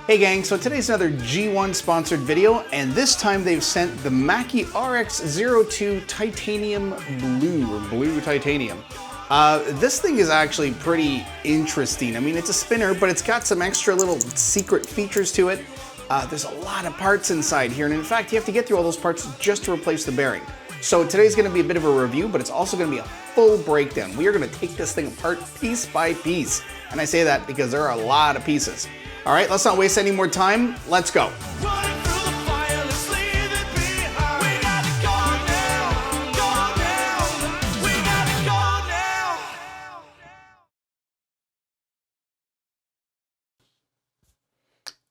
Hey gang, so today's another GEEONE sponsored video, and this time they've sent the Mackie RX-02 Titanium Blue, or Blue Titanium. This thing is actually pretty interesting. I mean, it's a spinner, but it's got some extra little secret features to it. There's a lot of parts inside here, and in fact, you have to get through all those parts just to replace the bearing. So today's gonna be a bit of a review, but it's also gonna be a full breakdown. We are gonna take this thing apart piece by piece. And I say that because there are a lot of pieces. All right, let's not waste any more time. Let's go.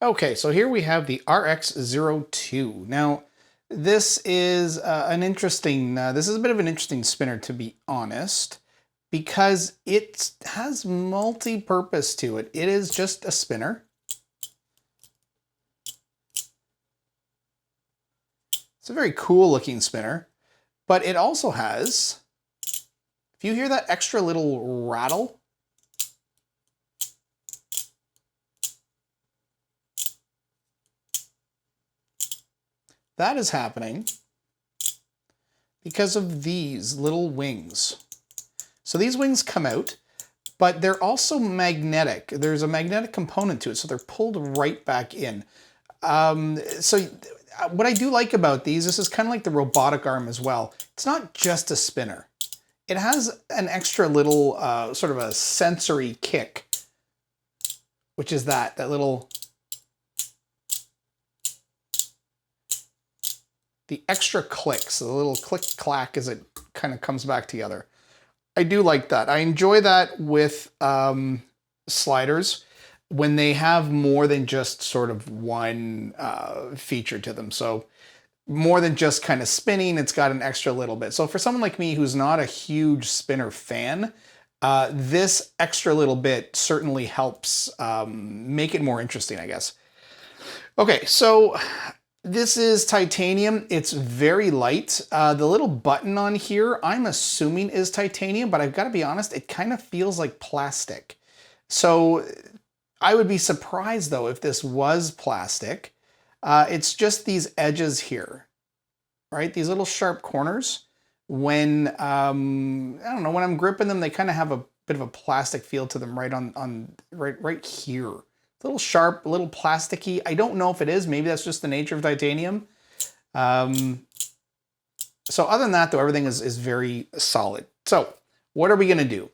Okay, so here we have the RX-02. Now, this is this is a bit of an interesting spinner, to be honest, because it has multi-purpose to it. It is just a spinner. It's a very cool looking spinner, but it also has, if you hear that extra little rattle, that is happening because of these little wings. So these wings come out, but they're also magnetic. There's a magnetic component to it, so they're pulled right back in. What I do like about these, this is kind of like the robotic arm as well. It's not just a spinner. It has an extra little sort of a sensory kick, which is that little, the extra clicks, the little click clack as it kind of comes back together. I do like that. I enjoy that with sliders when they have more than just sort of one feature to them. So more than just kind of spinning, it's got an extra little bit. So for someone like me who's not a huge spinner fan, this extra little bit certainly helps make it more interesting, I guess. Okay, so this is titanium. It's very light. The little button on here, I'm assuming is titanium, but I've got to be honest, it kind of feels like plastic. So I would be surprised though if this was plastic. It's just these edges here, right? These little sharp corners. When, I don't know, when I'm gripping them, they kind of have a bit of a plastic feel to them right right here. A little sharp, a little plasticky. I don't know if it is. Maybe that's just the nature of titanium. So other than that, though, everything is very solid. So what are we going to do?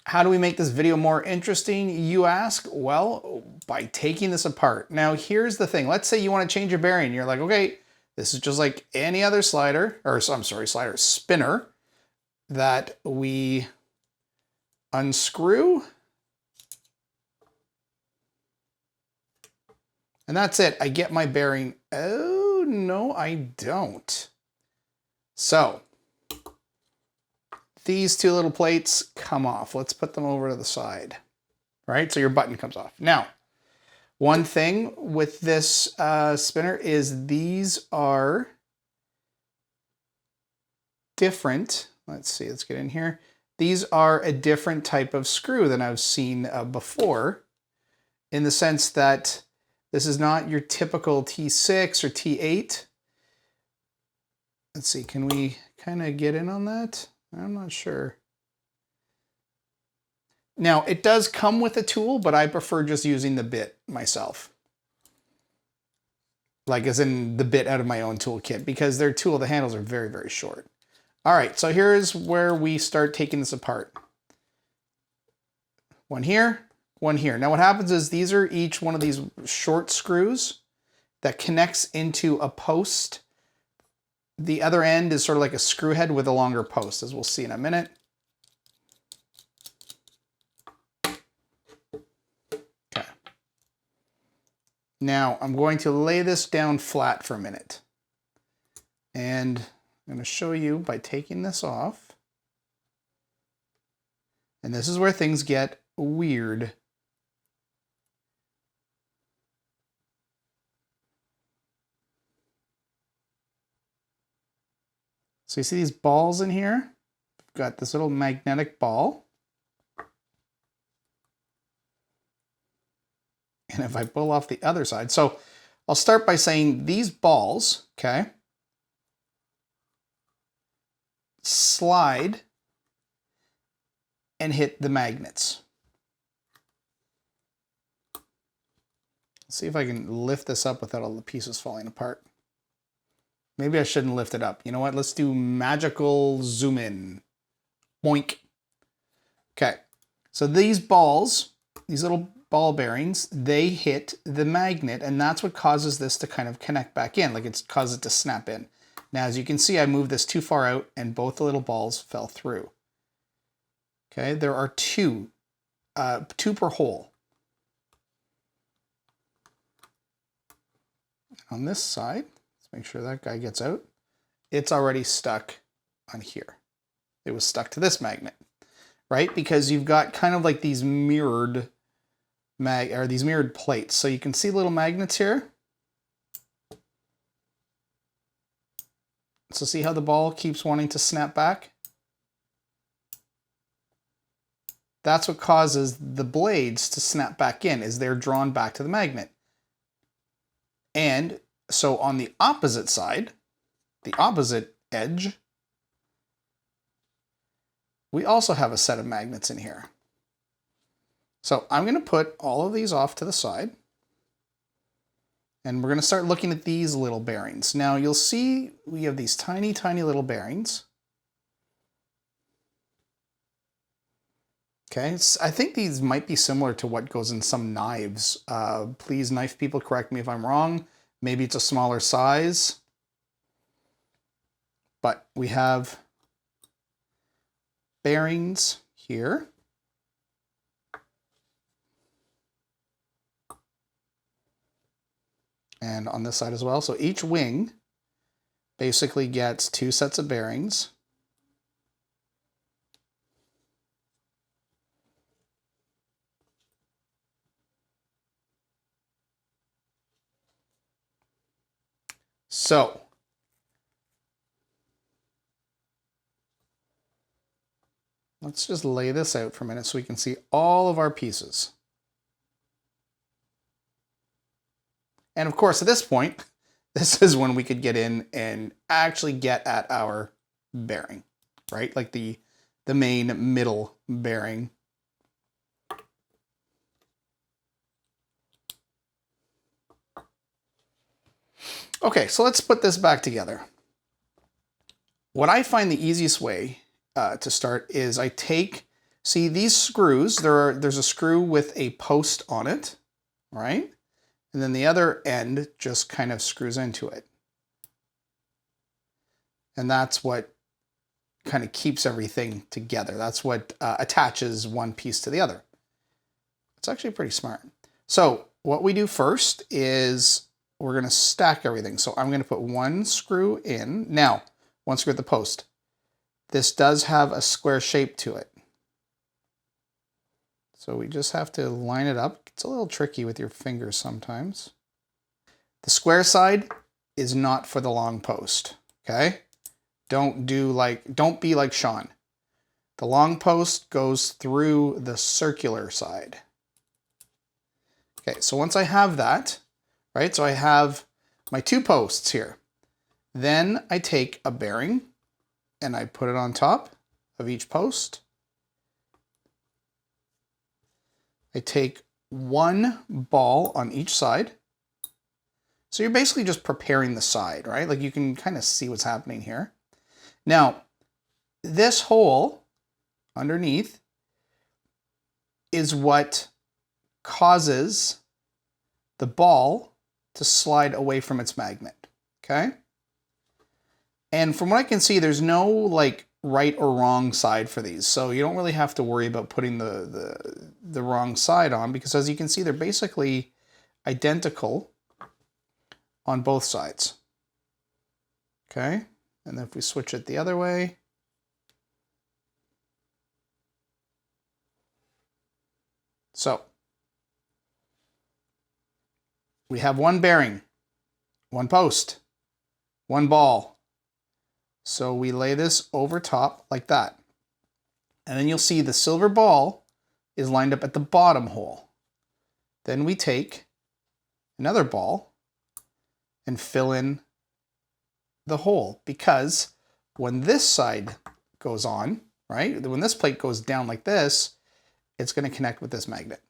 How do we make this video more interesting, you ask? Well, by taking this apart. Now, here's the thing. Let's say you want to change your bearing. You're like, okay, this is just like any other spinner that we unscrew. And that's it. I get my bearing. Oh, no, I don't. So these two little plates come off. Let's put them over to the side. All right, so your button comes off. Now, one thing with this spinner is these are different. Let's see, let's get in here. These are a different type of screw than I've seen before, in the sense that this is not your typical T6 or T8. Let's see, can we kind of get in on that? I'm not sure. Now, it does come with a tool, but I prefer just using the bit myself. Like as in the bit out of my own toolkit, because their tool, the handles are very, very short. All right, so here's where we start taking this apart. One here, one here. Now what happens is these are each one of these short screws that connects into a post. The other end is sort of like a screw head with a longer post, as we'll see in a minute. Okay. Now I'm going to lay this down flat for a minute. And I'm going to show you by taking this off. And this is where things get weird. So you see these balls in here? We've got this little magnetic ball. And if I pull off the other side, so I'll start by saying these balls, okay, slide and hit the magnets. Let's see if I can lift this up without all the pieces falling apart. Maybe I shouldn't lift it up. You know what? Let's do magical zoom in. Boink. Okay. So these balls, these little ball bearings, they hit the magnet, and that's what causes this to kind of connect back in, like it's caused it to snap in. Now, as you can see, I moved this too far out and both the little balls fell through. Okay, there are two per hole. On this side, let's make sure that guy gets out. It's already stuck on here. It was stuck to this magnet, right? Because you've got kind of like these mirrored these mirrored plates. So you can see little magnets here. So see how the ball keeps wanting to snap back? That's what causes the blades to snap back in, is they're drawn back to the magnet. And so on the opposite side, the opposite edge, we also have a set of magnets in here. So I'm going to put all of these off to the side. And we're going to start looking at these little bearings. Now you'll see we have these tiny, tiny little bearings. Okay, I think these might be similar to what goes in some knives. Please, knife people, correct me if I'm wrong. Maybe it's a smaller size. But we have bearings here. And on this side as well. So each wing basically gets two sets of bearings. So let's just lay this out for a minute so we can see all of our pieces. And of course, at this point, this is when we could get in and actually get at our bearing, right? Like the main middle bearing. Okay, so let's put this back together. What I find the easiest way to start is I take, see these screws, there's a screw with a post on it, right? And then the other end just kind of screws into it. And that's what kind of keeps everything together. That's what attaches one piece to the other. It's actually pretty smart. So what we do first is we're going to stack everything. So I'm going to put one screw in. Now, one screw at the post. This does have a square shape to it. So we just have to line it up. It's a little tricky with your fingers sometimes. The square side is not for the long post, okay? Don't be like Sean. The long post goes through the circular side. Okay, so once I have that, right? So I have my two posts here. Then I take a bearing and I put it on top of each post. I take one ball on each side. So you're basically just preparing the side, right? Like you can kind of see what's happening here. Now, this hole underneath is what causes the ball to slide away from its magnet, okay? And from what I can see, there's no like right or wrong side for these. So you don't really have to worry about putting the wrong side on, because as you can see, they're basically identical on both sides. Okay, and then if we switch it the other way, so we have one bearing, one post, one ball. So we lay this over top like that. And then you'll see the silver ball is lined up at the bottom hole. Then we take another ball and fill in the hole, because when this side goes on, right, when this plate goes down like this, it's going to connect with this magnet.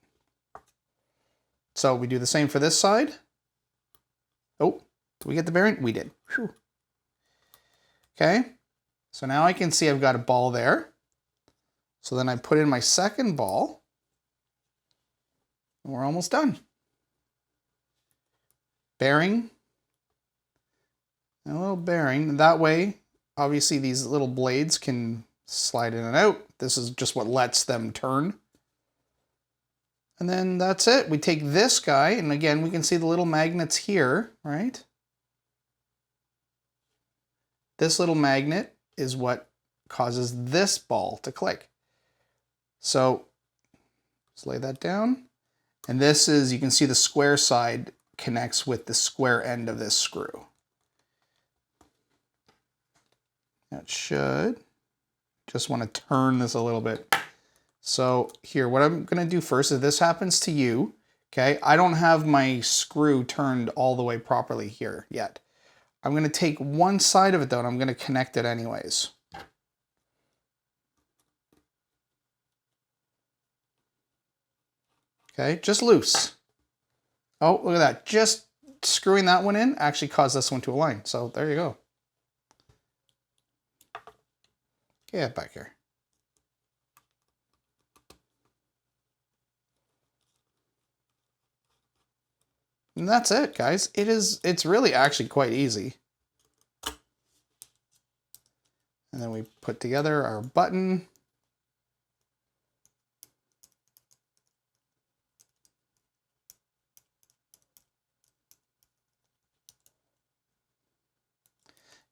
So we do the same for this side. Oh, did we get the bearing? We did. Whew. Okay, so now I can see I've got a ball there. So then I put in my second ball, and we're almost done. Bearing, and a little bearing. That way, obviously these little blades can slide in and out. This is just what lets them turn. And then that's it. We take this guy, and again, we can see the little magnets here, right? This little magnet is what causes this ball to click. So let's lay that down. And this is, you can see the square side connects with the square end of this screw. That should, just want to turn this a little bit. So here, what I'm going to do first, if this happens to you, okay, I don't have my screw turned all the way properly here yet. I'm going to take one side of it though, and I'm going to connect it anyways. Okay, just loose. Oh, look at that. Just screwing that one in actually caused this one to align. So there you go. Get back here. And that's it, guys. It's really actually quite easy. And then we put together our button.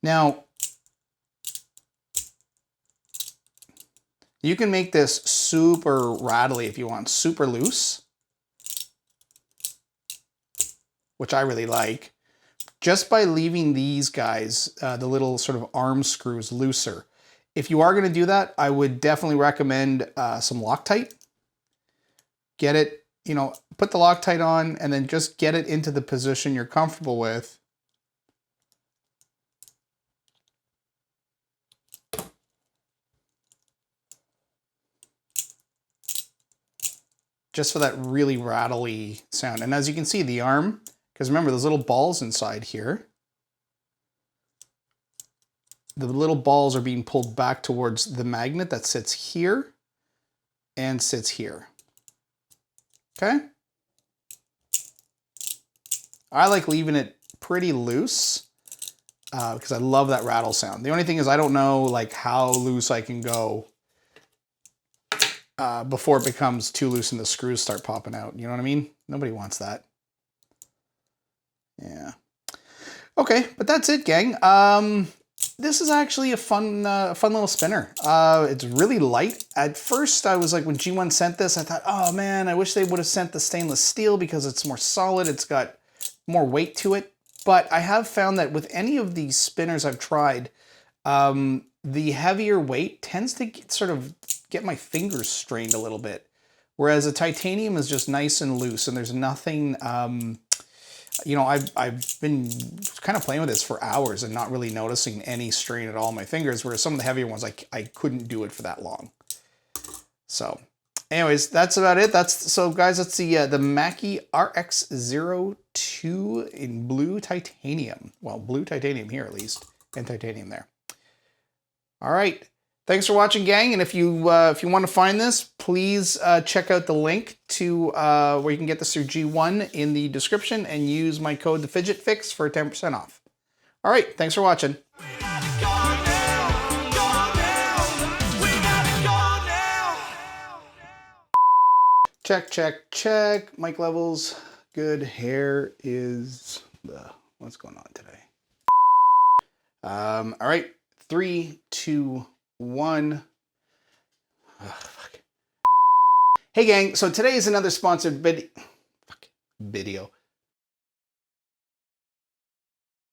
Now, you can make this super rattly if you want, super loose, which I really like, just by leaving these guys, the little sort of arm screws, looser. If you are going to do that, I would definitely recommend some Loctite. Get it, you know, put the Loctite on and then just get it into the position you're comfortable with. Just for that really rattly sound. And as you can see, the arm, because remember those little balls inside here, the little balls are being pulled back towards the magnet that sits here and sits here. Okay? I like leaving it pretty loose because I love that rattle sound. The only thing is I don't know like how loose I can go before it becomes too loose and the screws start popping out. You know what I mean? Nobody wants that. Yeah. Okay, but that's it, gang. This is actually a fun little spinner. It's really light. At first, I was like, when GEEONE sent this, I thought, oh man, I wish they would have sent the stainless steel because it's more solid. It's got more weight to it. But I have found that with any of these spinners I've tried, the heavier weight tends to get my fingers strained a little bit. Whereas a titanium is just nice and loose and there's nothing, you know, I've been kind of playing with this for hours and not really noticing any strain at all in my fingers, whereas some of the heavier ones, I couldn't do it for that long. So anyways, that's about it. So guys, that's the Mackie RX-02 in blue titanium. Well, blue titanium here at least, and titanium there. All right. Thanks for watching, gang. And if you want to find this, please check out the link to where you can get this through GEEONE in the description and use my code TheFidgetFix for 10% off. All right, thanks for watching. Check, check, check. Mic levels, good. Hair is what's going on today? All right, 3, 2, 1. Oh, fuck. Hey gang, so today is another sponsored video.